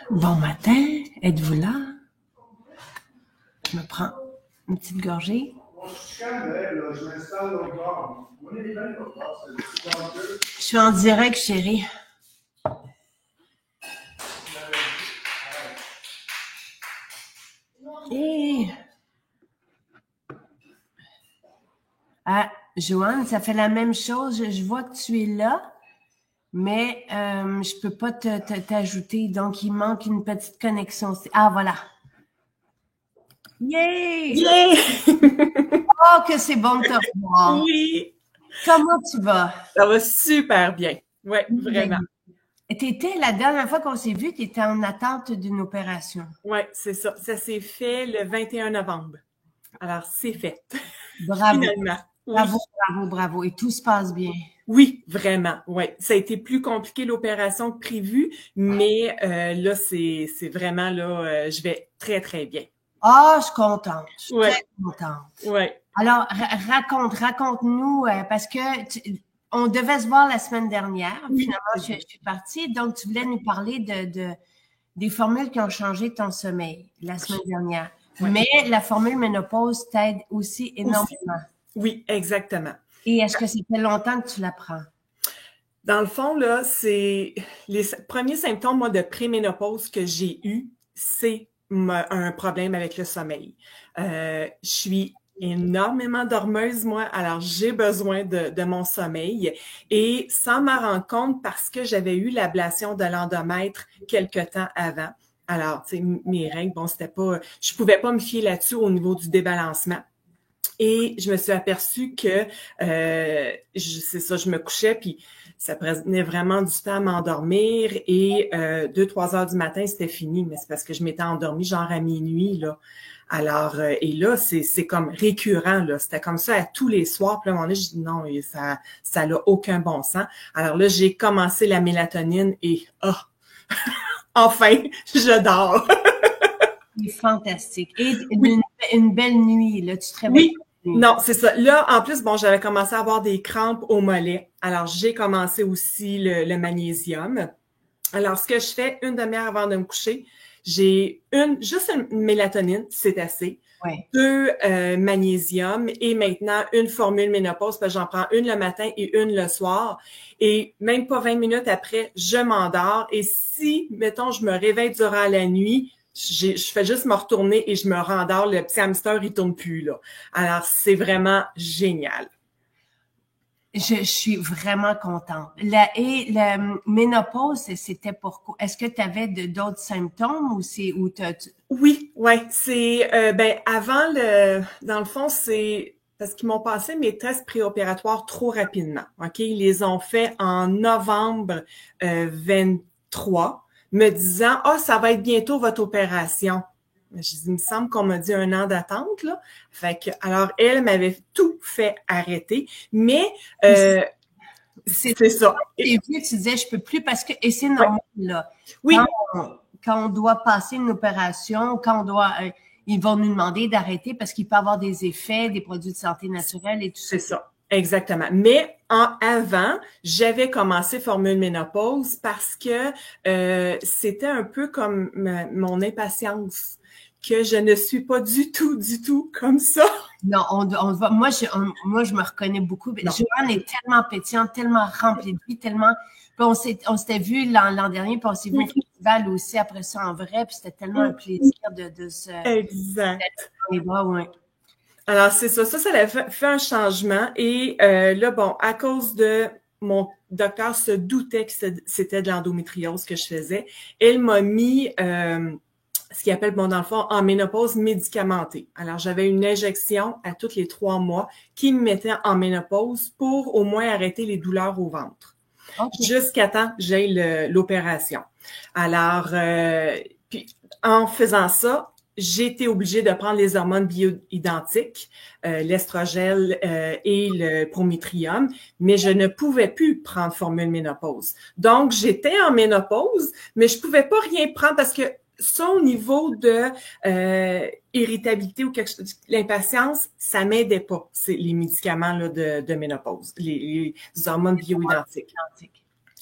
Bon matin, êtes-vous là? Je me prends une petite gorgée. Je suis en direct, chérie. Et... Ah, Joanne, ça fait la même chose. Je vois que tu es là, mais je peux pas t'ajouter. Donc, il manque une petite connexion. Ah, voilà. Yay! Yay! Oh, que c'est bon de te revoir. Oui! Comment tu vas? Ça va super bien. Oui, vraiment. T'étais, la dernière fois qu'on s'est vu, tu étais en attente d'une opération. Oui, c'est ça. Ça s'est fait le 21 novembre. Alors, c'est fait. Bravo. Finalement. Bravo, bravo, bravo. Et tout se passe bien. Oui, vraiment. Oui. Ça a été plus compliqué l'opération que prévu, mais là, c'est vraiment là, je vais très, très bien. Ah, je suis contente. Je suis Ouais. très contente. Oui. Alors, raconte-nous, parce que on devait se voir la semaine dernière. Oui. Finalement, je suis partie. Donc, tu voulais nous parler des formules qui ont changé ton sommeil la semaine dernière. Oui. Mais la formule ménopause t'aide aussi énormément. Oui, exactement. Et est-ce que ça fait longtemps que tu la prends? Dans le fond, là, c'est les premiers symptômes, moi, de préménopause que j'ai eu, c'est un problème avec le sommeil. Je suis énormément dormeuse, moi, alors j'ai besoin de mon sommeil. Et sans m'en rendre compte, parce que j'avais eu l'ablation de l'endomètre quelque temps avant. Alors, tu sais, mes règles, bon, c'était pas... Je pouvais pas me fier là-dessus au niveau du débalancement. Et je me suis aperçue que, c'est ça, je me couchais, puis ça prenait vraiment du temps à m'endormir. Et 2-3 heures du matin, c'était fini. Mais c'est parce que je m'étais endormie genre à minuit, là. Alors, et là, c'est comme récurrent, là. C'était comme ça à tous les soirs. Puis là, à un moment donné, je dis non, ça n'a aucun bon sens. Alors là, j'ai commencé la mélatonine et enfin, je dors. C'est fantastique. Et une belle nuit, là, tu te réveilles. Oui. Non, c'est ça. Là, en plus, bon, j'avais commencé à avoir des crampes au mollet. Alors, j'ai commencé aussi le magnésium. Alors, ce que je fais une demi-heure avant de me coucher, j'ai juste une mélatonine, c'est assez. Ouais. 2 magnésium et maintenant une formule ménopause, parce que j'en prends une le matin et une le soir. Et même pas 20 minutes après, je m'endors. Et si, mettons, je me réveille durant la nuit, je fais juste me retourner et je me rendors. Le petit hamster, il tourne plus, là. Alors, c'est vraiment génial. Je suis vraiment contente. La ménopause, c'était pourquoi? Est-ce que tu avais d'autres symptômes ou c'est où Oui, c'est avant dans le fond, c'est parce qu'ils m'ont passé mes tests préopératoires trop rapidement. OK, ils les ont fait en novembre 23, me disant ça va être bientôt votre opération. J'ai dit, il me semble qu'on m'a dit 1 an d'attente, là. Fait que, alors, elle m'avait tout fait arrêter, mais c'est ça. Et puis, tu disais, je peux plus parce que, et c'est normal, là. Oui. Quand on doit passer une opération, quand on doit, ils vont nous demander d'arrêter parce qu'il peut avoir des effets, des produits de santé naturelle et tout ça. C'est ça. Exactement. Mais avant, j'avais commencé Formule Ménopause parce que c'était un peu comme mon impatience, que je ne suis pas du tout comme ça. Non, on va. Moi, je me reconnais beaucoup. Joanne est tellement pétillante, tellement remplie de vie, tellement. Puis on s'était vu l'an dernier, puis on s'est vu au festival aussi après ça en vrai, puis c'était tellement un plaisir de se. Exact. Les bras, ouais. Alors, c'est ça. Ça a fait un changement. Et là, bon, à cause de mon docteur se doutait que c'était de l'endométriose que je faisais, elle m'a mis ce qu'il appelle, bon, dans le fond, en ménopause médicamentée. Alors, j'avais une injection à tous les 3 mois qui me mettait en ménopause pour au moins arrêter les douleurs au ventre. Okay. Jusqu'à temps que j'aie l'opération. Alors, puis en faisant ça, j'ai été obligée de prendre les hormones bioidentiques, l'estrogel et le prométhium, mais je ne pouvais plus prendre formule ménopause. Donc, j'étais en ménopause, mais je pouvais pas rien prendre parce que ça, au niveau de irritabilité ou quelque chose, l'impatience, ça m'aidait pas. C'est les médicaments là, de ménopause, les hormones bioidentiques.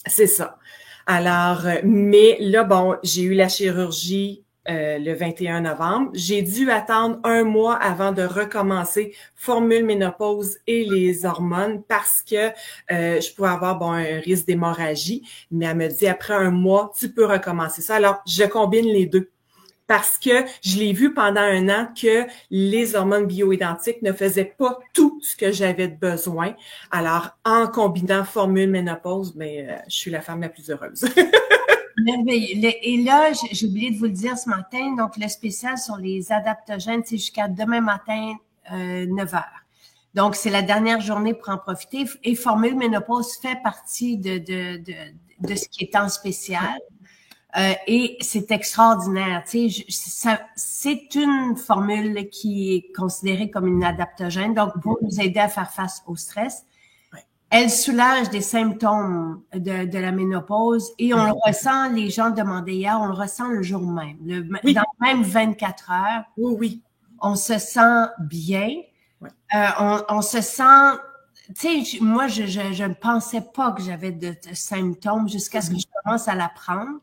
C'est ça. Alors, mais là, bon, j'ai eu la chirurgie le 21 novembre. J'ai dû attendre 1 mois avant de recommencer formule ménopause et les hormones parce que je pouvais avoir bon un risque d'hémorragie. Mais elle me dit après 1 mois, tu peux recommencer ça. Alors, je combine les deux. Parce que je l'ai vu pendant 1 an que les hormones bioidentiques ne faisaient pas tout ce que j'avais de besoin. Alors, en combinant formule ménopause, je suis la femme la plus heureuse. Merveilleux. Et là, j'ai oublié de vous le dire ce matin, donc le spécial sur les adaptogènes, c'est jusqu'à demain matin, 9h. Donc, c'est la dernière journée pour en profiter. Et formule ménopause fait partie de ce qui est en spécial. Et c'est extraordinaire. Tu sais, c'est une formule qui est considérée comme une adaptogène, donc pour nous aider à faire face au stress. Elle soulage des symptômes de la ménopause et on le ressent, les gens demandaient hier, on le ressent le jour même. Dans même 24 heures, oui. On se sent bien. Oui. On se sent... Tu sais, moi, je ne pensais pas que j'avais de symptômes jusqu'à ce que je commence à l'apprendre.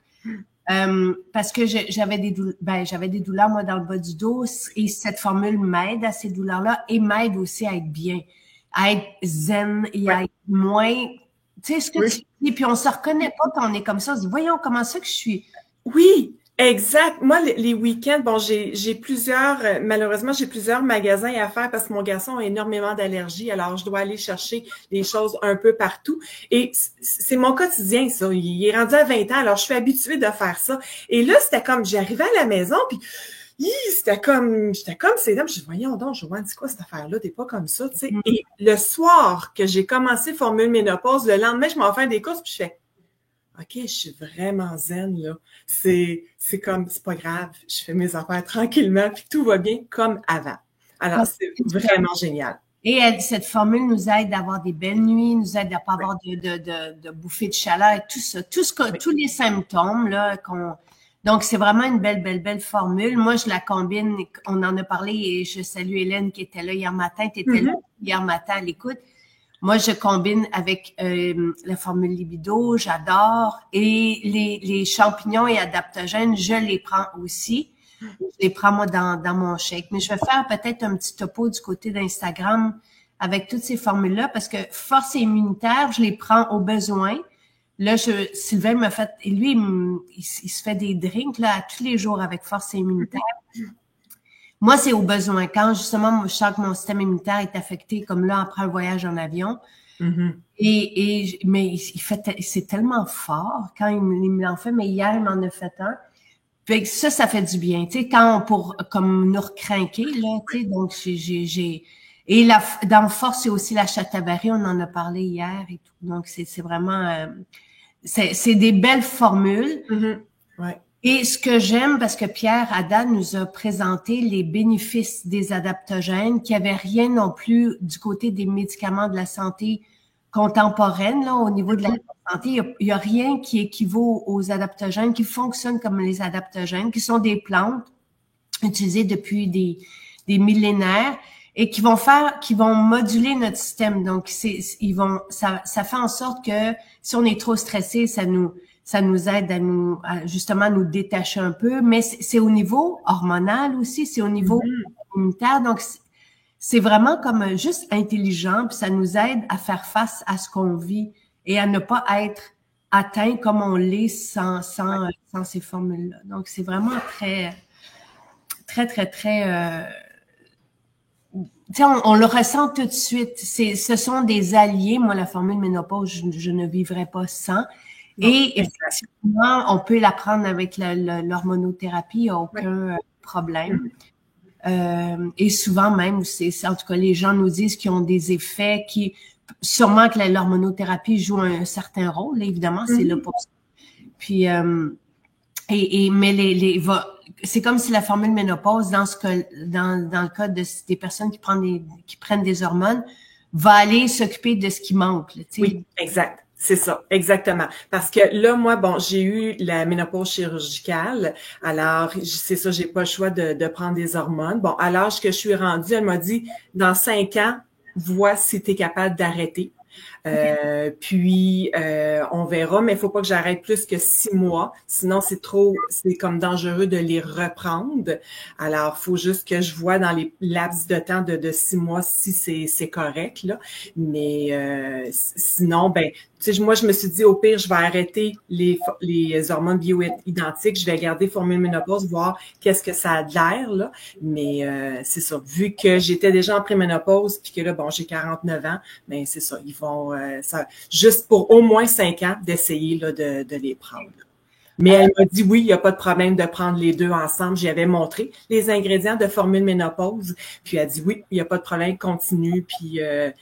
Parce que j'avais des douleurs, moi, dans le bas du dos et cette formule m'aide à ces douleurs-là et m'aide aussi à être bien, à être zen et à être moins... Tu sais ce que tu dis, puis on se reconnaît pas quand on est comme ça. On se dit, voyons, comment ça que je suis... Oui, exact. Moi, les week-ends, bon, malheureusement, j'ai plusieurs magasins à faire parce que mon garçon a énormément d'allergies, alors je dois aller chercher des choses un peu partout. Et c'est mon quotidien, ça. Il est rendu à 20 ans, alors je suis habituée de faire ça. Et là, c'était comme, j'arrivais à la maison, puis j'étais comme, c'est là, je dis, voyons donc, Joanne, c'est quoi cette affaire-là? T'es pas comme ça, tu sais. Et le soir que j'ai commencé formule ménopause, le lendemain, je m'en fais des courses, puis je fais, OK, je suis vraiment zen, là. C'est comme, c'est pas grave, je fais mes affaires tranquillement, puis tout va bien comme avant. Alors, c'est vraiment génial. Et cette formule nous aide à avoir des belles nuits, nous aide à pas avoir de bouffées de chaleur et tout ça. Tous les symptômes, là, donc, c'est vraiment une belle formule. Moi, je la combine, on en a parlé et je salue Hélène qui était là hier matin. Tu étais là hier matin à l'écoute. Moi, je combine avec la formule libido, j'adore. Et les champignons et adaptogènes, je les prends aussi. Je les prends, moi, dans mon shake. Mais je vais faire peut-être un petit topo du côté d'Instagram avec toutes ces formules-là parce que force immunitaire, je les prends au besoin. Là, Sylvain m'a fait... Et lui, il se fait des drinks là tous les jours avec force immunitaire. Moi, c'est au besoin. Quand, justement, je sens que mon système immunitaire est affecté, comme là, après un voyage en avion. Mais c'est tellement fort quand il me l'en fait. Mais hier, il m'en a fait un. Puis ça fait du bien. Tu sais, comme nous recrinquer, là, tu sais, donc et dans Force, c'est aussi la Chatabarie, on en a parlé hier et tout. Donc, c'est vraiment... c'est des belles formules. Ouais. Et ce que j'aime, parce que Pierre Haddad nous a présenté les bénéfices des adaptogènes, qu'il n'y avait rien non plus du côté des médicaments de la santé contemporaine, là, au niveau de la santé. Il y a rien qui équivaut aux adaptogènes, qui fonctionnent comme les adaptogènes, qui sont des plantes utilisées depuis des millénaires et qui vont moduler notre système. Donc, ça fait en sorte que si on est trop stressé, ça nous aide à justement nous détacher un peu, mais c'est au niveau hormonal aussi, c'est au niveau immunitaire. Donc, c'est vraiment comme juste intelligent, puis ça nous aide à faire face à ce qu'on vit et à ne pas être atteint comme on l'est sans ces formules-là. Donc, c'est vraiment très, très, très, très... on le ressent tout de suite. Ce sont des alliés. Moi, la formule ménopause, je ne vivrais pas sans. Et effectivement, on peut la prendre avec l'hormonothérapie, il n'y a aucun problème. Et souvent même, en tout cas, les gens nous disent qu'ils ont des effets sûrement que l'hormonothérapie joue un certain rôle, évidemment, c'est là pour ça. Puis, mais c'est comme si la formule ménopause, dans le cas des personnes qui prennent des hormones, va aller s'occuper de ce qui manque. Oui, exact. C'est ça, exactement. Parce que là, moi, bon, j'ai eu la ménopause chirurgicale. Alors, c'est ça, j'ai pas le choix de prendre des hormones. Bon, à l'âge que je suis rendue, elle m'a dit, dans 5 ans, vois si tu es capable d'arrêter. Puis on verra, mais il faut pas que j'arrête plus que 6 mois, sinon c'est comme dangereux de les reprendre. Alors, faut juste que je vois dans les laps de temps de 6 mois si c'est correct là. Mais sinon, ben, tu sais, moi je me suis dit au pire, je vais arrêter les hormones bioidentiques, je vais garder formule ménopause, voir qu'est-ce que ça a de l'air là. Mais c'est ça, vu que j'étais déjà en préménopause, puis que là, bon, j'ai 49 ans, ben c'est ça, ils vont ça, juste pour au moins 5 ans d'essayer là, de les prendre. Mais elle m'a dit oui, il n'y a pas de problème de prendre les deux ensemble. J'y avais montré les ingrédients de formule ménopause. Puis elle a dit oui, il n'y a pas de problème, continue. Puis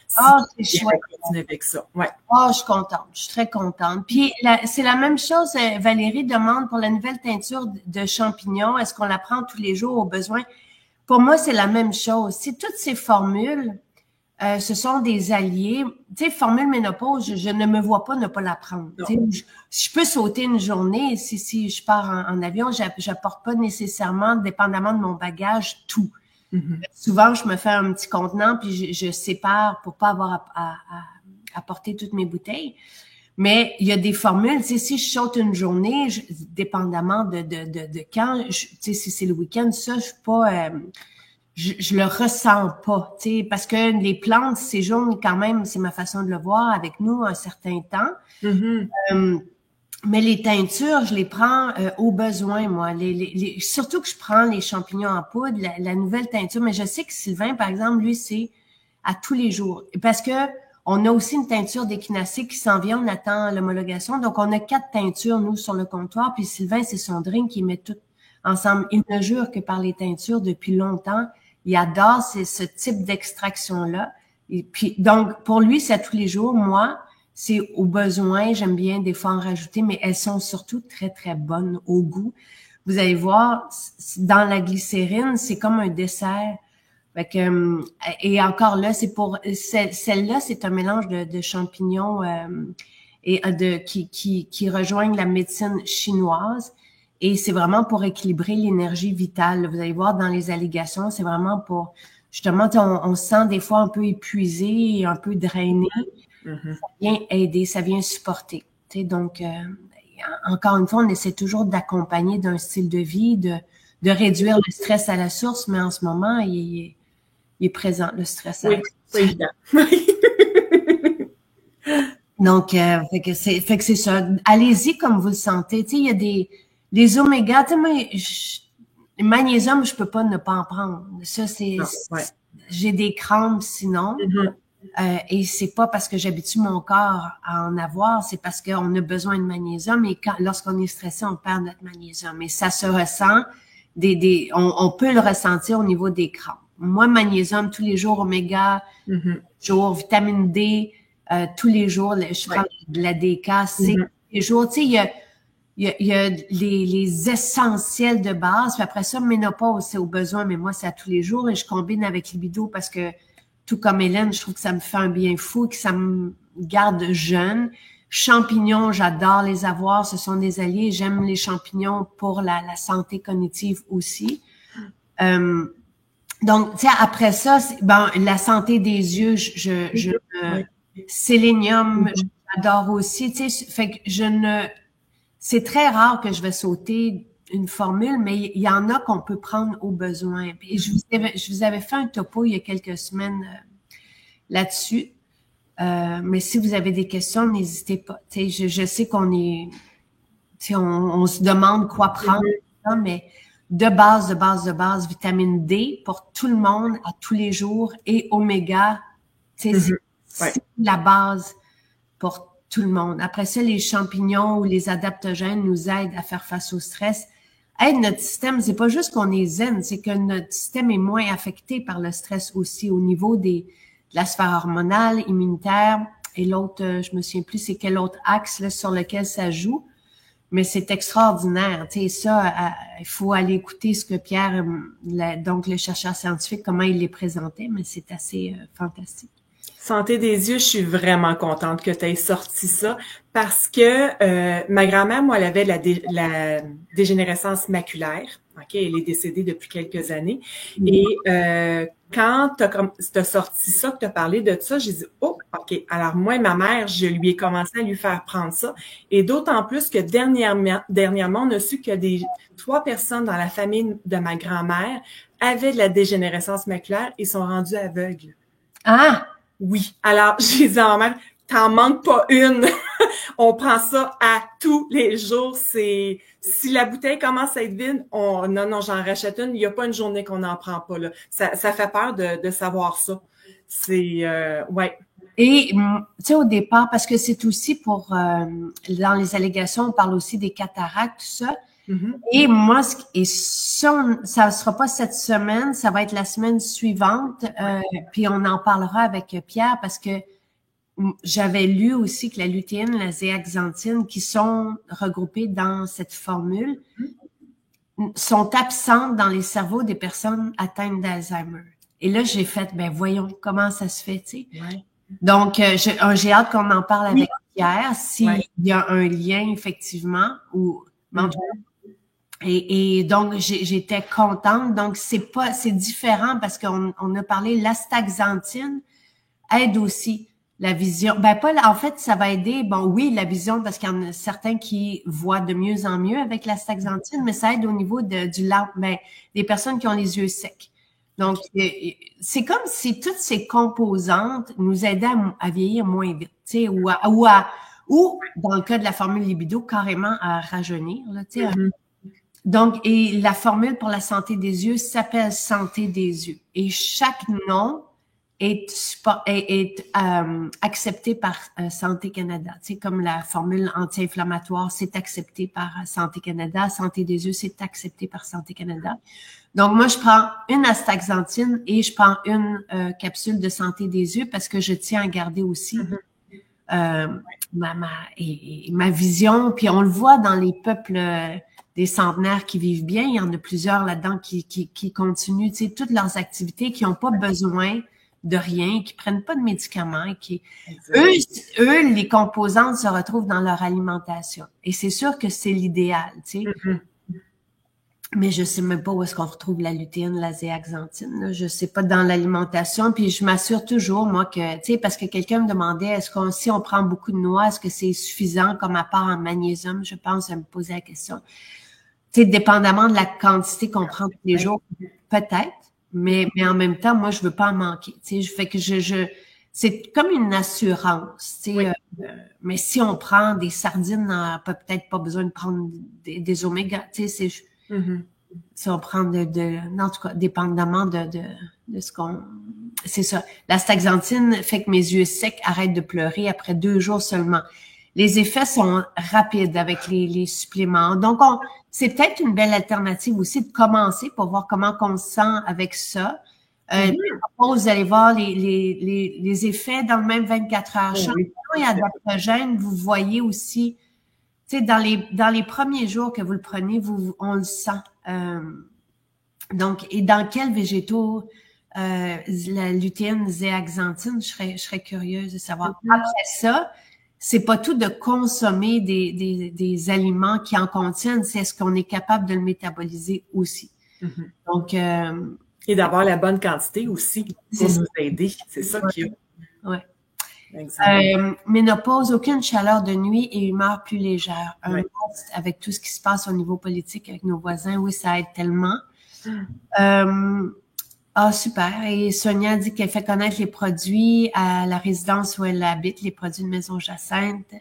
c'est chouette. Continue avec ça. Ouais. Je suis contente. Je suis très contente. Puis c'est la même chose. Valérie demande pour la nouvelle teinture de champignons, est-ce qu'on la prend tous les jours au besoin? Pour moi, c'est la même chose. Si toutes ces formules, ce sont des alliés. Tu sais, formule ménopause, je ne me vois pas ne pas la prendre. Je peux sauter une journée si je pars en avion, j'apporte pas nécessairement, dépendamment de mon bagage, tout. Souvent, je me fais un petit contenant puis je sépare pour pas avoir à porter toutes mes bouteilles. Mais il y a des formules, tu sais, si je saute une journée, dépendamment de quand, tu sais, si c'est le week-end, ça, je suis pas... je le ressens pas, tu sais, parce que les plantes séjournent quand même, c'est ma façon de le voir, avec nous un certain temps. Mais les teintures, je les prends au besoin, moi. Surtout que je prends les champignons en poudre, la nouvelle teinture. Mais je sais que Sylvain, par exemple, lui, c'est à tous les jours. Parce que on a aussi une teinture d'échinacée qui s'en vient, on attend l'homologation. Donc, on a 4 teintures, nous, sur le comptoir. Puis Sylvain, c'est son drink qui met tout ensemble. Il ne jure que par les teintures depuis longtemps. Il adore ce type d'extraction-là. Et puis, donc, pour lui, c'est à tous les jours. Moi, c'est au besoin. J'aime bien des fois en rajouter, mais elles sont surtout très, très bonnes au goût. Vous allez voir, dans la glycérine, c'est comme un dessert. Fait que, et encore là, celle-là, c'est un mélange de champignons et qui rejoignent la médecine chinoise. Et c'est vraiment pour équilibrer l'énergie vitale. Vous allez voir dans les allégations, c'est vraiment pour, justement, on se sent des fois un peu épuisé, un peu drainé. Ça vient aider, ça vient supporter. Donc, encore une fois, on essaie toujours d'accompagner d'un style de vie, de réduire le stress à la source, mais en ce moment, il est présent, le stress à la source. Oui, évident. Donc, fait que c'est ça. Allez-y comme vous le sentez. Tu sais, il y a des oméga, tu sais, moi, magnésium, je peux pas ne pas en prendre. Ça, j'ai des crampes sinon. Et c'est pas parce que j'habitue mon corps à en avoir, c'est parce qu'on a besoin de magnésium et lorsqu'on est stressé, on perd notre magnésium. Et ça se ressent, on peut le ressentir au niveau des crampes. Moi, magnésium tous les jours, oméga, jour, vitamine D, tous les jours, je prends de la DK, C, tous les jours. Tu sais, il y a les essentiels de base, puis après ça, ménopause, c'est au besoin, mais moi, c'est à tous les jours et je combine avec libido parce que tout comme Hélène, je trouve que ça me fait un bien fou, que ça me garde jeune. Champignons, j'adore les avoir, ce sont des alliés. J'aime les champignons pour la santé cognitive aussi. Donc, tu sais, après ça, la santé des yeux, sélénium, j'adore aussi. Tu sais, fait que c'est très rare que je vais sauter une formule, mais il y en a qu'on peut prendre au besoin. Et je vous avais fait un topo il y a quelques semaines là-dessus. Mais si vous avez des questions, n'hésitez pas. Tu sais, je sais qu'on est, tu sais, on se demande quoi prendre, mais de base, vitamine D pour tout le monde à tous les jours et oméga, tu sais, c'est la base pour tout le monde. Après ça, les champignons ou les adaptogènes nous aident à faire face au stress. Notre système, c'est pas juste qu'on est zen, c'est que notre système est moins affecté par le stress aussi au niveau de la sphère hormonale, immunitaire. Et l'autre, je me souviens plus c'est quel autre axe là, sur lequel ça joue. Mais c'est extraordinaire. Tu sais, ça, il faut aller écouter ce que Pierre, donc le chercheur scientifique, comment il les présentait, mais c'est assez fantastique. Santé des yeux, je suis vraiment contente que tu aies sorti ça parce que ma grand-mère, moi, elle avait la dégénérescence maculaire. OK, elle est décédée depuis quelques années. Et quand tu as sorti ça, que tu as parlé de ça, j'ai dit, oh, OK. Alors, moi et ma mère, je lui ai commencé à lui faire prendre ça. Et d'autant plus que dernièrement, on a su que 3 personnes dans la famille de ma grand-mère avaient de la dégénérescence maculaire et sont rendues aveugles. Ah! Oui. Alors, j'ai dit à ma mère, t'en manques pas une. On prend ça à tous les jours. Si la bouteille commence à être vide, non, j'en rachète une. Il n'y a pas une journée qu'on n'en prend pas, là. Ça fait peur de savoir ça. C'est, ouais. Et, tu sais, au départ, parce que c'est aussi pour, dans les allégations, on parle aussi des cataractes, tout ça. Et moi, ça sera pas cette semaine, ça va être la semaine suivante, puis on en parlera avec Pierre parce que j'avais lu aussi que la lutéine, la zéaxanthine, qui sont regroupées dans cette formule, sont absentes dans les cerveaux des personnes atteintes d'Alzheimer. Et là, j'ai fait, ben voyons comment ça se fait, tu sais. Ouais. Donc, j'ai hâte qu'on en parle avec Pierre, s'il y a un lien effectivement ou Et donc, j'étais contente. Donc, c'est différent parce qu'on a parlé, l'astaxanthine aide aussi la vision. Ben, en fait, ça va aider, bon, oui, la vision parce qu'il y en a certains qui voient de mieux en mieux avec l'astaxanthine, mais ça aide au niveau des personnes qui ont les yeux secs. Donc, c'est comme si toutes ces composantes nous aidaient à vieillir moins vite, tu sais, ou dans le cas de la formule libido, carrément à rajeunir, là, tu sais. Donc, et la formule pour la santé des yeux s'appelle Santé des yeux. Et chaque nom est accepté par Santé Canada. Tu sais, comme la formule anti-inflammatoire, c'est accepté par Santé Canada. Santé des yeux, c'est accepté par Santé Canada. Donc, moi, je prends une astaxanthine et je prends une capsule de Santé des yeux parce que je tiens à garder aussi ma vision. Puis, on le voit dans les peuples des centenaires qui vivent bien. Il y en a plusieurs là-dedans qui continuent, tu sais, toutes leurs activités, qui n'ont pas besoin de rien, qui prennent pas de médicaments, eux, les composantes se retrouvent dans leur alimentation. Et c'est sûr que c'est l'idéal, tu sais. Mais je sais même pas où est-ce qu'on retrouve la lutéine, la zéaxanthine. Là. Je sais pas dans l'alimentation. Puis je m'assure toujours, moi, que, tu sais, parce que quelqu'un me demandait, si on prend beaucoup de noix, est-ce que c'est suffisant comme apport en magnésium? Je pense à me poser la question. Tu sais, dépendamment de la quantité qu'on prend tous les jours, peut-être. Mais en même temps, moi, je veux pas en manquer. Tu sais, fait que c'est comme une assurance. Tu sais, mais si on prend des sardines, on n'a peut-être pas besoin de prendre des oméga. Tu sais, si on prend en tout cas, dépendamment de ce qu'on... C'est ça. L'astaxanthine fait que mes yeux secs arrêtent de pleurer après 2 jours seulement. Les effets sont rapides avec les suppléments. Donc, c'est peut-être une belle alternative aussi de commencer pour voir comment on se sent avec ça. Vous allez voir les effets dans le même 24 heures. Et adaptogène, vous voyez aussi, tu sais, dans les premiers jours que vous le prenez, on le sent. Donc, et dans quels végétaux la lutéine, zéaxanthine, je serais curieuse de savoir. Après ça, c'est pas tout de consommer des aliments qui en contiennent, c'est ce qu'on est capable de le métaboliser aussi. Donc, et d'avoir la bonne quantité aussi pour nous aider. C'est ça qui est. Ouais. Ménopause, aucune chaleur de nuit et humeur plus légère. Avec tout ce qui se passe au niveau politique avec nos voisins, oui, ça aide tellement. Super. Et Sonia dit qu'elle fait connaître les produits à la résidence où elle habite, les produits de Maison Jacinthe.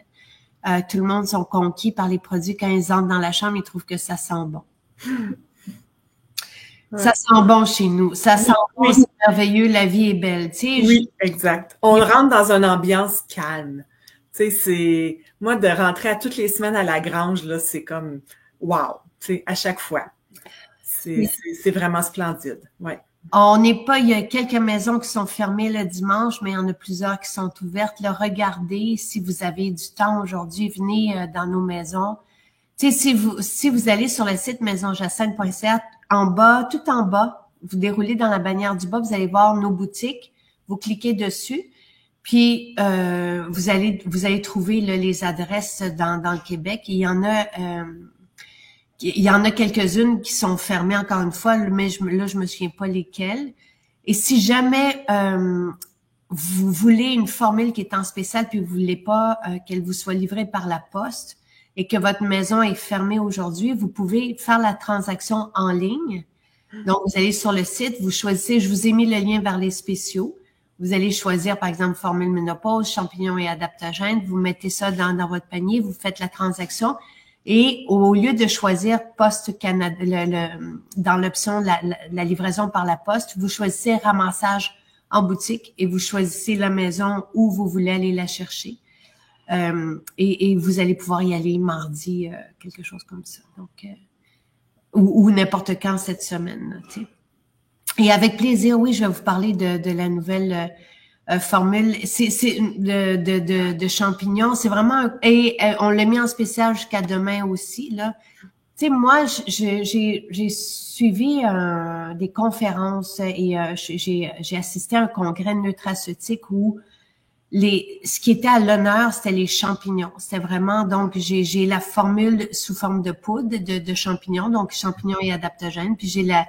Tout le monde sont conquis par les produits. Quand ils entrent dans la chambre, ils trouvent que ça sent bon. Ça sent bon chez nous. Ça sent bon, c'est merveilleux, la vie est belle. Tu sais, oui, exact. On rentre dans une ambiance calme. Tu sais, c'est... Moi, de rentrer à toutes les semaines à la grange, là, c'est comme... Wow! Tu sais, à chaque fois. C'est vraiment splendide. Ouais. On n'est pas... Il y a quelques maisons qui sont fermées le dimanche, mais il y en a plusieurs qui sont ouvertes. Là, regardez, si vous avez du temps aujourd'hui, venez dans nos maisons. Tu sais, si vous allez sur le site maisonjacinthe.ca, tout en bas, vous déroulez dans la bannière du bas, vous allez voir nos boutiques, vous cliquez dessus, Puis, vous allez trouver là, les adresses dans le Québec. Il y en a quelques-unes qui sont fermées encore une fois, mais je me souviens pas lesquelles. Et si jamais vous voulez une formule qui est en spécial puis vous voulez pas qu'elle vous soit livrée par la poste et que votre maison est fermée aujourd'hui, vous pouvez faire la transaction en ligne. Donc, vous allez sur le site, vous choisissez, je vous ai mis le lien vers les spéciaux. Vous allez choisir, par exemple, formule ménopause, champignons et adaptogènes. Vous mettez ça dans votre panier, vous faites la transaction. Et au lieu de choisir Poste Canada, dans l'option la livraison par la poste, vous choisissez ramassage en boutique et vous choisissez la maison où vous voulez aller la chercher. Et vous allez pouvoir y aller mardi, quelque chose comme ça. Donc, ou n'importe quand cette semaine. Tu sais. Et avec plaisir, oui, je vais vous parler de la nouvelle formule. C'est de champignons. C'est vraiment on l'a mis en spécial jusqu'à demain aussi là. Tu sais, moi, j'ai suivi des conférences et j'ai assisté à un congrès nutraceutique où ce qui était à l'honneur, c'était les champignons. C'était vraiment, donc, j'ai la formule sous forme de poudre de champignons, donc champignons et adaptogènes. Puis j'ai la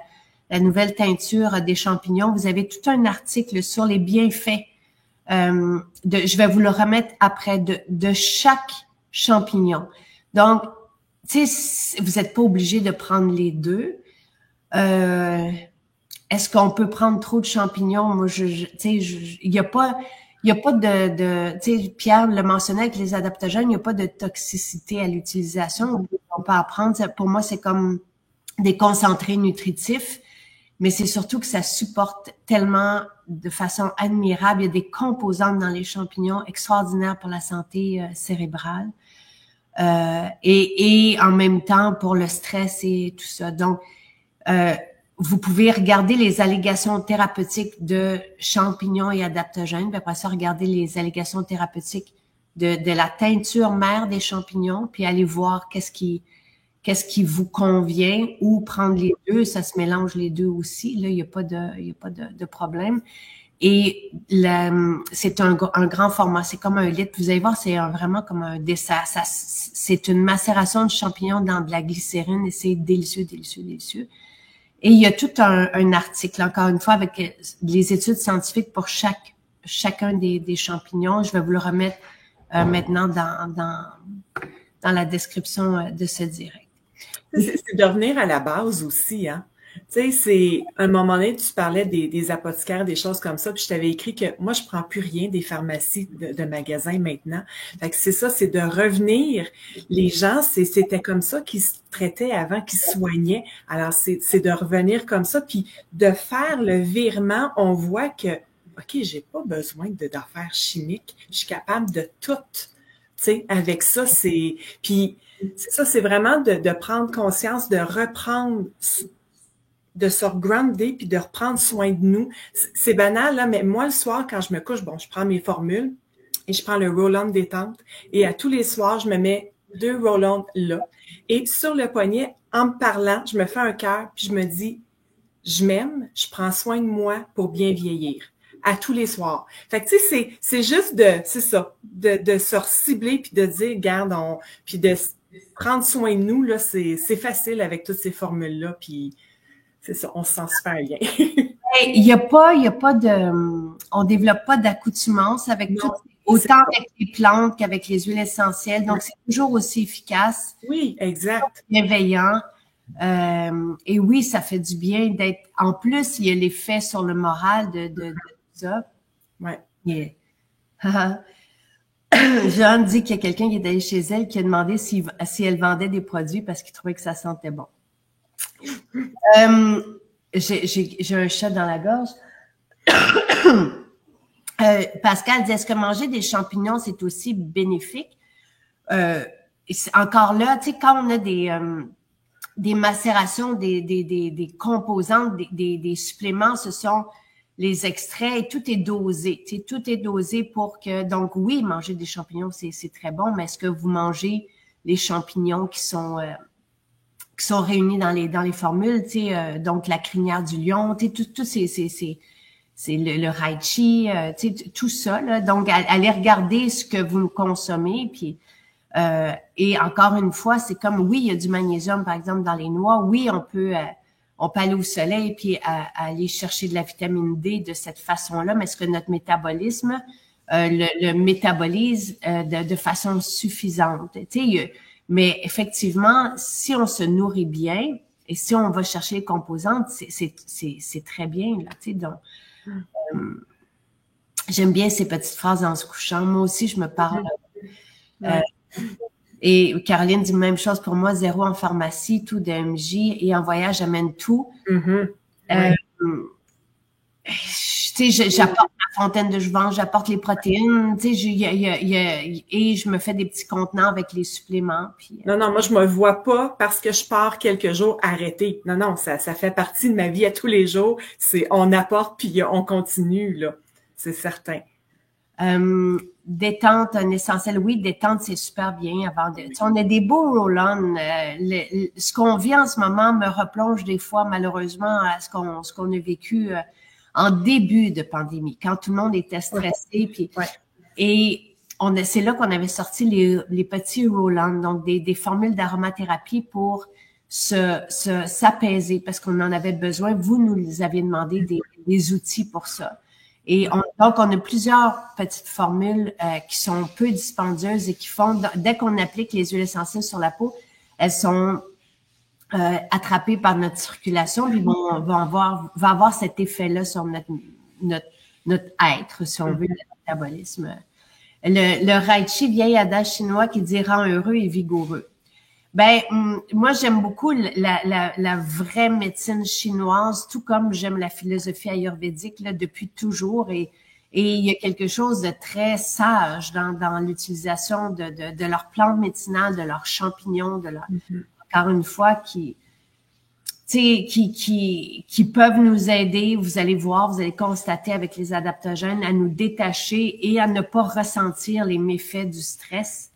nouvelle teinture des champignons. Vous avez tout un article sur les bienfaits. Je vais vous le remettre après de chaque champignon. Donc, tu sais, vous n'êtes pas obligé de prendre les deux. Est-ce qu'on peut prendre trop de champignons? Moi, tu sais, il y a pas de tu sais, Pierre le mentionnait avec les adaptogènes, il n'y a pas de toxicité à l'utilisation. On peut en prendre. Pour moi, c'est comme des concentrés nutritifs, mais c'est surtout que ça supporte tellement de façon admirable. Il y a des composantes dans les champignons extraordinaires pour la santé cérébrale. Et en même temps pour le stress et tout ça. Donc, vous pouvez regarder les allégations thérapeutiques de champignons et adaptogènes, puis après ça, regarder les allégations thérapeutiques de la teinture mère des champignons, puis aller voir qu'est-ce qui vous convient, ou prendre les deux, ça se mélange les deux aussi, là, il y a pas de problème. Et c'est un grand format, c'est comme un litre. Vous allez voir, c'est vraiment comme un dessert. C'est une macération de champignons dans de la glycérine et c'est délicieux, délicieux, délicieux. Et il y a tout un article, encore une fois, avec les études scientifiques pour chacun des champignons. Je vais vous le remettre maintenant dans la description de ce direct. C'est de revenir à la base aussi, hein. Tu sais, c'est, à un moment donné, tu parlais des apothicaires, des choses comme ça, puis je t'avais écrit que moi, je prends plus rien des pharmacies de magasins maintenant. Fait que c'est ça, c'est de revenir. Les gens, c'était comme ça qu'ils se traitaient avant, qu'ils se soignaient. Alors, c'est de revenir comme ça, puis de faire le virement. On voit que, OK, j'ai pas besoin d'affaires chimiques. Je suis capable de tout. Tu sais, avec ça, puis c'est ça, c'est vraiment de prendre conscience, de reprendre, de se regrounder puis de reprendre soin de nous. C'est banal, là, mais moi, le soir, quand je me couche, bon, je prends mes formules et je prends le roll-on détente et à tous les soirs, je me mets 2 roll-on là. Et sur le poignet, en me parlant, je me fais un cœur puis je me dis, je m'aime, je prends soin de moi pour bien vieillir. À tous les soirs. Fait que, tu sais, c'est juste de se cibler puis de dire, regarde, puis de prendre soin de nous, là, c'est facile avec toutes ces formules-là, puis c'est ça, on se sent super bien. Il y a pas on développe pas d'accoutumance avec tout, autant avec les plantes qu'avec les huiles essentielles. Donc, c'est toujours aussi efficace. Oui, exact. Bienveillant. Et oui, ça fait du bien d'être. En plus, il y a l'effet sur le moral de ça. Ouais. Yeah. Jeanne dit qu'il y a quelqu'un qui est allé chez elle qui a demandé si elle vendait des produits parce qu'il trouvait que ça sentait bon. J'ai un chat dans la gorge. Pascal dit, est-ce que manger des champignons, c'est aussi bénéfique? Encore là, tu sais, quand on a des macérations, des composantes, des suppléments, ce sont les extraits et tout est dosé. Tu sais, tout est dosé pour que, donc oui, manger des champignons, c'est très bon, mais est-ce que vous mangez les champignons qui sont réunis dans les formules, tu sais, donc la crinière du lion, tu sais, tout ces le reichi, tout ça. Là. Donc, allez regarder ce que vous consommez. Puis, et encore une fois, c'est comme, oui, il y a du magnésium, par exemple, dans les noix. Oui, on peut aller au soleil puis aller chercher de la vitamine D de cette façon-là. Mais est-ce que notre métabolisme le métabolise de façon suffisante? Mais effectivement, si on se nourrit bien et si on va chercher les composantes, c'est très bien. Là, donc, j'aime bien ces petites phrases en se couchant. Moi aussi, je me parle. Et Caroline dit même chose pour moi, 0 en pharmacie, tout de MJ et en voyage, j'amène tout. J'apporte la fontaine de jouvence, j'apporte les protéines, et je me fais des petits contenants avec les suppléments. Puis, non, moi, je me vois pas parce que je pars quelques jours arrêter. Non, ça fait partie de ma vie à tous les jours. C'est on apporte puis on continue, là. C'est certain. Détente, un essentiel. Oui, détente, c'est super bien. On a des beaux roll-on. Ce qu'on vit en ce moment me replonge des fois, malheureusement, à ce qu'on a vécu en début de pandémie, quand tout le monde était stressé. Puis, et c'est là qu'on avait sorti les petits roll-on, donc des formules d'aromathérapie pour s'apaiser parce qu'on en avait besoin. Vous nous aviez demandé des outils pour ça. Et donc, on a plusieurs petites formules qui sont peu dispendieuses et qui font, dès qu'on applique les huiles essentielles sur la peau, elles sont attrapées par notre circulation, puis va avoir cet effet-là sur notre être, si on veut, le métabolisme. Le reichi, vieil adage chinois qui dit « rend heureux et vigoureux ». Ben, moi, j'aime beaucoup la vraie médecine chinoise, tout comme j'aime la philosophie ayurvédique là, depuis toujours. Et il y a quelque chose de très sage dans l'utilisation de leurs plantes médicinales, de leurs champignons, encore une fois, qui peuvent nous aider. Vous allez voir, vous allez constater avec les adaptogènes à nous détacher et à ne pas ressentir les méfaits du stress.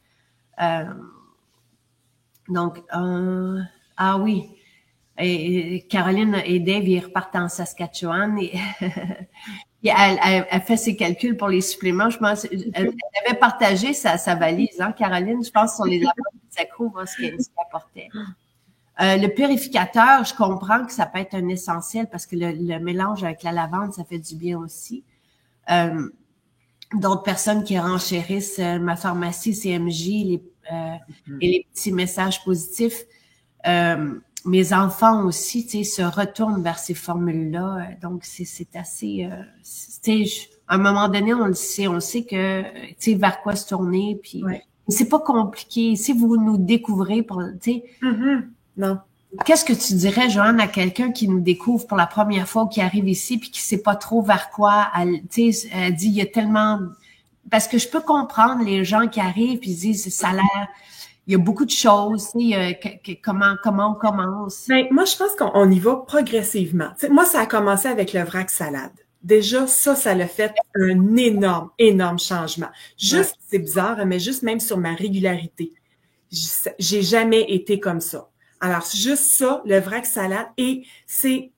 Donc, ah oui, et Caroline et Dave, ils repartent en Saskatchewan et elle fait ses calculs pour les suppléments. Je pense, elle avait partagé sa valise, hein, Caroline, je pense, sur les apports de Sacro, voir ce qu'elle apportait. Le purificateur, je comprends que ça peut être un essentiel parce que le mélange avec la lavande, ça fait du bien aussi. D'autres personnes qui renchérissent ma pharmacie, CMJ, et les petits messages positifs. Mes enfants aussi, tu sais, se retournent vers ces formules-là. Donc, c'est assez... à un moment donné, on le sait. On sait que, tu sais, vers quoi se tourner. Puis, c'est pas compliqué. Si vous nous découvrez, tu sais... Non. Qu'est-ce que tu dirais, Joanne, à quelqu'un qui nous découvre pour la première fois ou qui arrive ici puis qui sait pas trop vers quoi? Tu sais, elle dit, il y a tellement... Parce que je peux comprendre les gens qui arrivent et disent ça a l'air, il y a beaucoup de choses, tu sais, comment on commence? Ben, moi, je pense qu'on y va progressivement. Tu sais, moi, ça a commencé avec le vrac salade. Déjà, ça l'a fait un énorme changement. Juste, c'est bizarre, mais juste même sur ma régularité. J'ai jamais été comme ça. Alors, juste ça, le vrac salade, et c'est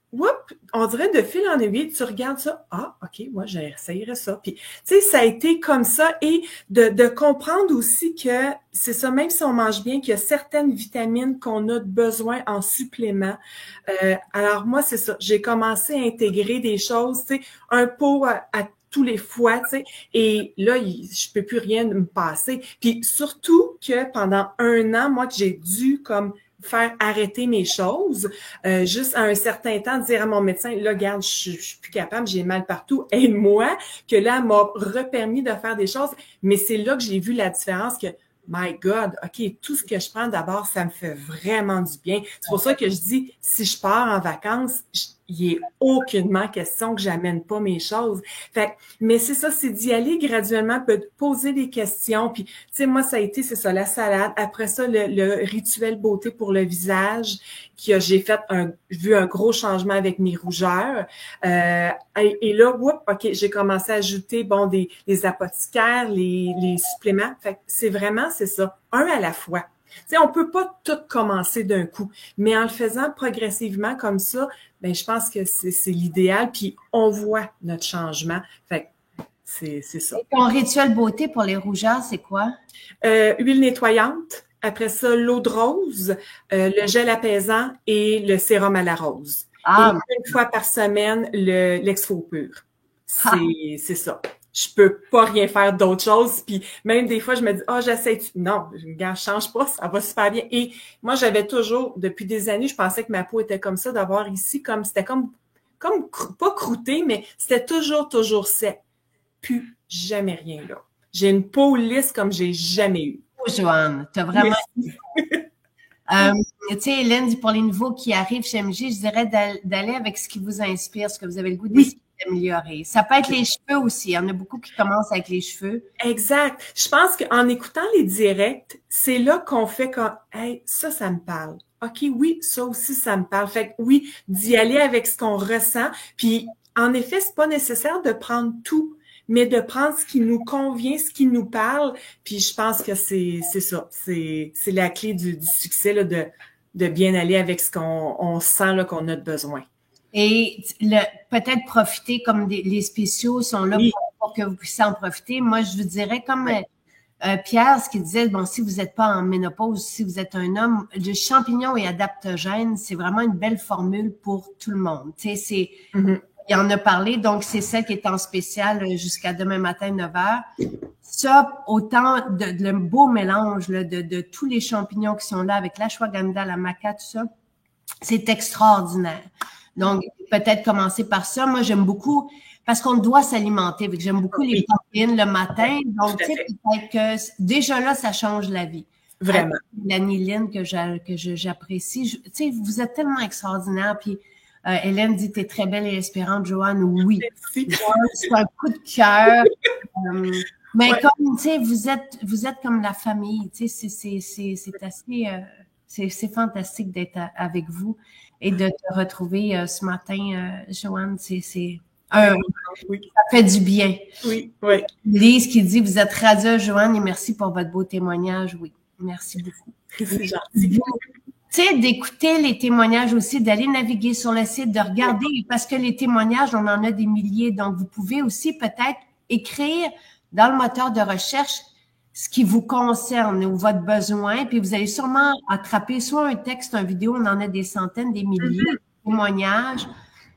on dirait de fil en aiguille, tu regardes ça, OK, moi, j'essayerais ça. Puis, tu sais, ça a été comme ça et de comprendre aussi que c'est ça, même si on mange bien, qu'il y a certaines vitamines qu'on a besoin en supplément. Alors, moi, c'est ça. J'ai commencé à intégrer des choses, tu sais, un pot à tous les fois, tu sais, et là, je peux plus rien me passer. Puis, surtout que pendant 1 an, moi, que j'ai dû comme faire arrêter mes choses, juste à un certain temps, dire à mon médecin, là, regarde, je suis plus capable, j'ai mal partout, aide-moi, que là, m'a repermis de faire des choses, mais c'est là que j'ai vu la différence que, my God, OK, tout ce que je prends d'abord, ça me fait vraiment du bien. C'est pour ça que je dis, si je pars en vacances, il est aucunement question que j'amène pas mes choses. Fait, mais c'est ça, c'est d'y aller graduellement, poser des questions. Puis, tu sais, moi, ça a été, c'est ça, la salade. Après ça, le rituel beauté pour le visage, j'ai vu un gros changement avec mes rougeurs. Et là, OK, j'ai commencé à ajouter, des apothicaires, les suppléments. Fait c'est vraiment, c'est ça, un à la fois. sais, on peut pas tout commencer d'un coup, mais en le faisant progressivement comme ça, ben je pense que c'est l'idéal, puis on voit notre changement. Fait que c'est ça. Et ton rituel beauté pour les rougeurs, c'est quoi? Huile nettoyante, après ça, l'eau de rose, le gel apaisant et le sérum à la rose. Et Ah, une fois par semaine, l'exfo pur. ha, C'est ça. Je peux pas rien faire d'autre chose. Puis même des fois, je me dis, ah, j'essaie. Non, regarde, change pas, ça va super bien. Et moi, j'avais toujours, depuis des années, je pensais que ma peau était comme ça, d'avoir ici, c'était comme pas croûté, mais c'était toujours sec. Plus jamais rien là. J'ai une peau lisse comme j'ai jamais eu. Joanne, t'as vraiment... tu sais, Hélène dit pour les nouveaux qui arrivent chez MJ, je dirais d'aller avec ce qui vous inspire, ce que vous avez le goût d'améliorer. Ça peut être les cheveux aussi. Il y en a beaucoup qui commencent avec les cheveux. Exact. Je pense qu'en écoutant les directs, c'est là qu'on fait comme, hey, ça me parle. OK, oui, ça aussi, ça me parle. Fait que oui, d'y aller avec ce qu'on ressent. Puis, en effet, c'est pas nécessaire de prendre tout, mais de prendre ce qui nous convient, ce qui nous parle. Puis, je pense que c'est ça. C'est la clé du succès, là, de bien aller avec ce qu'on sent, là, qu'on a de besoin. Et peut-être profiter comme les spéciaux sont là pour que vous puissiez en profiter. Moi, je vous dirais comme Pierre, ce qu'il disait, bon, si vous n'êtes pas en ménopause, si vous êtes un homme, le champignon et adaptogène, c'est vraiment une belle formule pour tout le monde. Tu sais, il en a parlé, donc c'est celle qui est en spécial jusqu'à demain matin 9h. Ça, autant le beau mélange là, de tous les champignons qui sont là avec l'ashwagandha, la maca, tout ça, c'est extraordinaire. Donc, peut-être commencer par ça. Moi, j'aime beaucoup, parce qu'on doit s'alimenter. J'aime beaucoup les protéines le matin. Donc, tu sais, peut-être que déjà là, ça change la vie. Vraiment. L'aniline que j'apprécie. Tu sais, vous êtes tellement extraordinaire. Puis, Hélène dit, t'es très belle et espérante, Joanne. Oui. C'est un coup de cœur. Mais comme, tu sais, vous êtes comme la famille. Tu sais, c'est assez... c'est fantastique d'être avec vous et de te retrouver ce matin, Joanne. Ça fait du bien. Oui. Lise qui dit, vous êtes radieuse, Joanne, et merci pour votre beau témoignage. Oui, merci beaucoup. C'est gentil. Tu sais, d'écouter les témoignages aussi, d'aller naviguer sur le site, de regarder, parce que les témoignages, on en a des milliers. Donc, vous pouvez aussi peut-être écrire dans le moteur de recherche ce qui vous concerne ou votre besoin, puis vous allez sûrement attraper soit un texte, une vidéo, on en a des centaines, des milliers de témoignages,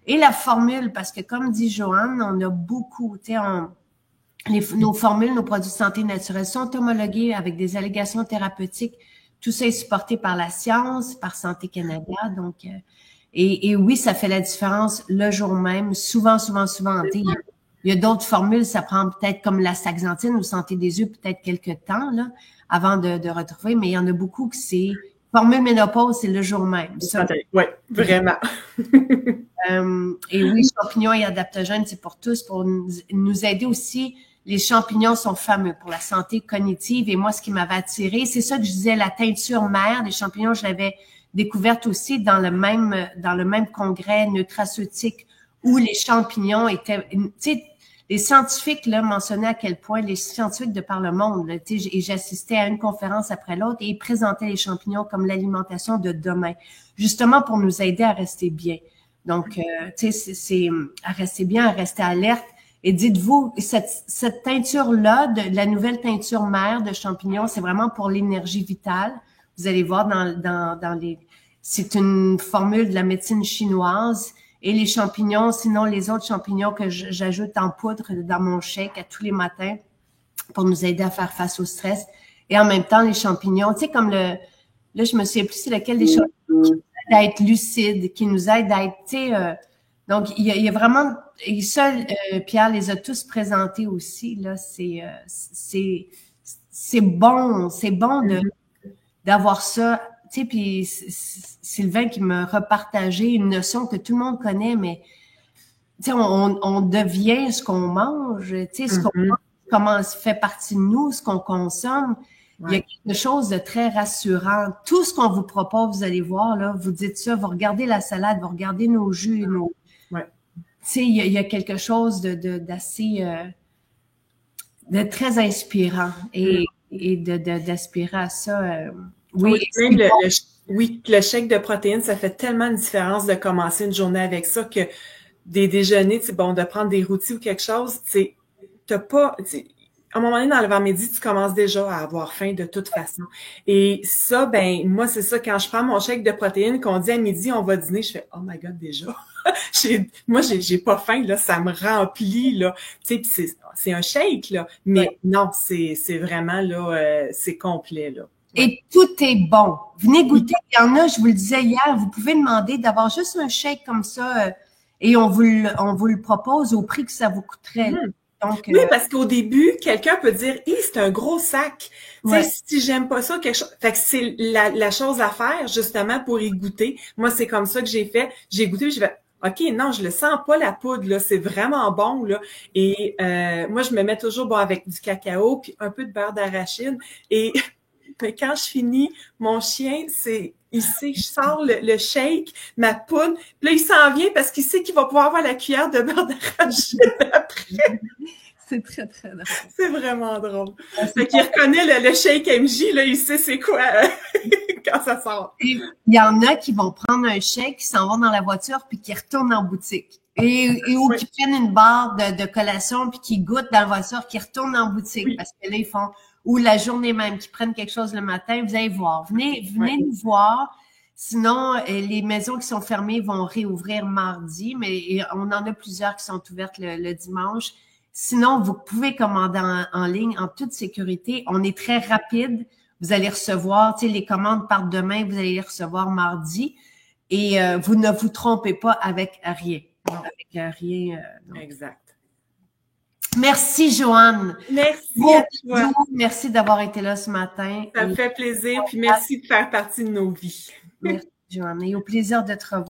et la formule, parce que comme dit Joanne, on a beaucoup, tu sais, nos formules, nos produits de santé naturelle sont homologués avec des allégations thérapeutiques, tout ça est supporté par la science, par Santé Canada, donc, et oui, ça fait la différence le jour même, souvent, il y a d'autres formules, ça prend peut-être comme la l'astaxanthine ou santé des yeux, peut-être quelques temps là, avant de retrouver, mais il y en a beaucoup que c'est formule ménopause, c'est le jour même. Oui, vraiment. Et oui, champignons et adaptogènes, c'est pour tous, pour nous aider aussi. Les champignons sont fameux pour la santé cognitive. Et moi, ce qui m'avait attiré, c'est ça que je disais, la teinture mère des champignons, je l'avais découverte aussi dans le même congrès nutraceutique où les champignons étaient, tu sais, les scientifiques là mentionnaient à quel point les scientifiques de par le monde, là, tu sais, et j'assistais à une conférence après l'autre et ils présentaient les champignons comme l'alimentation de demain, justement pour nous aider à rester bien. Donc, tu sais, c'est à rester bien, à rester alerte. Et dites-vous, cette teinture-là, de la nouvelle teinture mère de champignons, c'est vraiment pour l'énergie vitale. Vous allez voir dans les, c'est une formule de la médecine chinoise. Et les champignons, sinon les autres champignons que j'ajoute en poudre dans mon shake à tous les matins pour nous aider à faire face au stress. Et en même temps, les champignons, tu sais, comme là, je me souviens plus c'est lequel des champignons qui nous aident à être lucides, qui nous aident à être, tu sais, donc, il y a vraiment, et ça, Pierre les a tous présentés aussi, là, c'est bon d'avoir ça. Tu sais, puis Sylvain qui me repartageait une notion que tout le monde connaît, mais tu sais, on devient ce qu'on mange, tu sais, ce qu'on mange, comment ça fait partie de nous, ce qu'on consomme. Ouais. Il y a quelque chose de très rassurant. Tout ce qu'on vous propose, vous allez voir, là, vous dites ça, vous regardez la salade, vous regardez nos jus, tu sais, il y a quelque chose d'assez, de très inspirant et d'aspirer à ça. Oui, même oui, le shake de protéines, ça fait tellement une différence de commencer une journée avec ça que des déjeuners, bon, de prendre des rôtis ou quelque chose, t'as pas, à un moment donné, dans l'avant-midi, tu commences déjà à avoir faim de toute façon. Et ça, ben, moi, c'est ça, quand je prends mon shake de protéines, qu'on dit à midi, on va dîner, je fais, oh my God, déjà. Moi, j'ai pas faim, là, ça me remplit, là. Tu sais, c'est un shake, là. Mais non, c'est vraiment, là, c'est complet, là. Ouais. Et tout est bon. Venez goûter. Il y en a, je vous le disais hier, vous pouvez demander d'avoir juste un shake comme ça et on vous le propose au prix que ça vous coûterait. Donc, oui, parce qu'au début, quelqu'un peut dire, c'est un gros sac. Ouais. Tu sais, si j'aime pas ça, quelque chose. Fait que c'est la chose à faire, justement, pour y goûter. Moi, c'est comme ça que j'ai fait. J'ai goûté, puis j'ai fait, OK, non, je le sens pas, la poudre, là. C'est vraiment bon, là. Et moi, je me mets toujours, bon, avec du cacao, puis un peu de beurre d'arachide. Et mais quand je finis, mon chien, il sait, je sors le shake, ma poudre, puis là, il s'en vient parce qu'il sait qu'il va pouvoir avoir la cuillère de beurre d'arachide après. C'est très, très drôle. C'est vraiment drôle. Fait qu'il reconnaît le shake MJ, là, il sait c'est quoi quand ça sort. Et il y en a qui vont prendre un shake, qui s'en vont dans la voiture, puis qui retournent en boutique. Ou qui prennent une barre de collation, puis qui goûtent dans la voiture, qui retournent en boutique. Parce que là, ils font... Ou la journée même, qui prennent quelque chose le matin, vous allez voir. Venez nous voir. Sinon, les maisons qui sont fermées vont réouvrir mardi, mais on en a plusieurs qui sont ouvertes le dimanche. Sinon, vous pouvez commander en ligne en toute sécurité. On est très rapide. Vous allez recevoir, tu sais, les commandes partent demain, vous allez les recevoir mardi. Et vous ne vous trompez pas avec rien. Avec rien. Exact. Merci, Joanne. Merci à toi. Merci d'avoir été là ce matin. Ça me fait plaisir, puis merci de faire partie de nos vies. Merci, Joanne. Et au plaisir de te revoir.